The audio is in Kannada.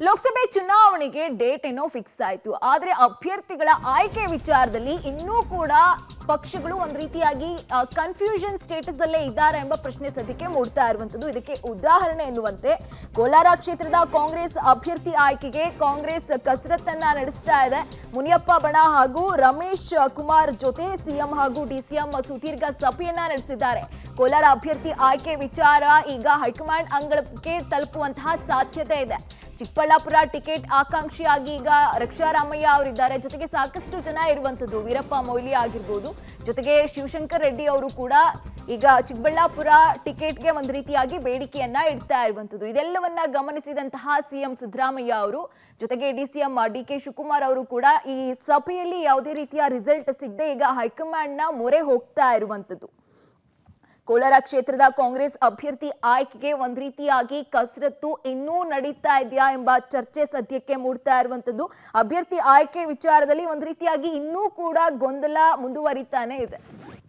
ಲೋಕಸಭೆ ಚುನಾವಣೆಗೆ ಡೇಟ್ ಏನೋ ಫಿಕ್ಸ್ ಆಯಿತು. ಆದರೆ ಅಭ್ಯರ್ಥಿಗಳ ಆಯ್ಕೆ ವಿಚಾರದಲ್ಲಿ ಇನ್ನೂ ಕೂಡ ಪಕ್ಷಗಳು ಒಂದು ರೀತಿಯಾಗಿ ಕನ್ಫ್ಯೂಷನ್ ಸ್ಟೇಟಸ್ ಅಲ್ಲೇ ಇದ್ದಾರೆ ಎಂಬ ಪ್ರಶ್ನೆ ಸದ್ಯಕ್ಕೆ ಮೂಡ್ತಾ ಇರುವಂತದ್ದು. ಇದಕ್ಕೆ ಉದಾಹರಣೆ ಎನ್ನುವಂತೆ ಕೋಲಾರ ಕ್ಷೇತ್ರದ ಕಾಂಗ್ರೆಸ್ ಅಭ್ಯರ್ಥಿ ಆಯ್ಕೆಗೆ ಕಾಂಗ್ರೆಸ್ ಕಸರತ್ತನ್ನ ನಡೆಸ್ತಾ ಇದೆ. ಮುನಿಯಪ್ಪ ಬಣ ಹಾಗೂ ರಮೇಶ್ ಕುಮಾರ್ ಜೊತೆ ಸಿಎಂ ಹಾಗೂ ಡಿಸಿಎಂ ಸುದೀರ್ಘ ಸಭೆಯನ್ನ ನಡೆಸಿದ್ದಾರೆ. ಕೋಲಾರ ಅಭ್ಯರ್ಥಿ ಆಯ್ಕೆ ವಿಚಾರ ಈಗ ಹೈಕಮಾಂಡ್ ಅಂಗಳಕ್ಕೆ ತಲುಪುವಂತಹ ಸಾಧ್ಯತೆ ಇದೆ. ಚಿಕ್ಕಬಳ್ಳಾಪುರ ಟಿಕೆಟ್ ಆಕಾಂಕ್ಷಿಯಾಗಿ ಈಗ ರಕ್ಷಾರಾಮಯ್ಯ ಅವರಿದ್ದಾರೆ. ಜೊತೆಗೆ ಸಾಕಷ್ಟು ಜನ ಇರುವಂತದ್ದು ವೀರಪ್ಪ ಮೊಯ್ಲಿ ಆಗಿರ್ಬೋದು, ಜೊತೆಗೆ ಶಿವಶಂಕರ್ ರೆಡ್ಡಿ ಅವರು ಕೂಡ ಈಗ ಚಿಕ್ಕಬಳ್ಳಾಪುರ ಟಿಕೆಟ್ಗೆ ಒಂದು ರೀತಿಯಾಗಿ ಬೇಡಿಕೆಯನ್ನ ಇಡ್ತಾ ಇರುವಂತದ್ದು. ಇದೆಲ್ಲವನ್ನ ಗಮನಿಸಿದಂತಹ ಸಿಎಂ ಸಿದ್ದರಾಮಯ್ಯ ಅವರು ಜೊತೆಗೆ ಡಿಸಿಎಂ ಡಿಕೆ ಶಿವಕುಮಾರ್ ಅವರು ಕೂಡ ಈ ಸಭೆಯಲ್ಲಿ ಯಾವುದೇ ರೀತಿಯ ರಿಸಲ್ಟ್ ಸಿಗದೆ ಈಗ ಹೈಕಮಾಂಡ್ ನ ಮೊರೆ ಹೋಗ್ತಾ ಇರುವಂತದ್ದು. ಕೋಲಾರ ಕ್ಷೇತ್ರದ ಕಾಂಗ್ರೆಸ್ ಅಭ್ಯರ್ಥಿ ಆಯ್ಕೆಗೆ ಒಂದ್ ರೀತಿಯಾಗಿ ಕಸರತ್ತು ಇನ್ನೂ ನಡೀತಾ ಇದೆಯಾ ಎಂಬ ಚರ್ಚೆ ಸದ್ಯಕ್ಕೆ ಮೂಡ್ತಾ ಇರುವಂತದ್ದು. ಅಭ್ಯರ್ಥಿ ಆಯ್ಕೆ ವಿಚಾರದಲ್ಲಿ ಒಂದ್ ರೀತಿಯಾಗಿ ಇನ್ನೂ ಕೂಡ ಗೊಂದಲ ಮುಂದುವರಿತಾನೆ ಇದೆ.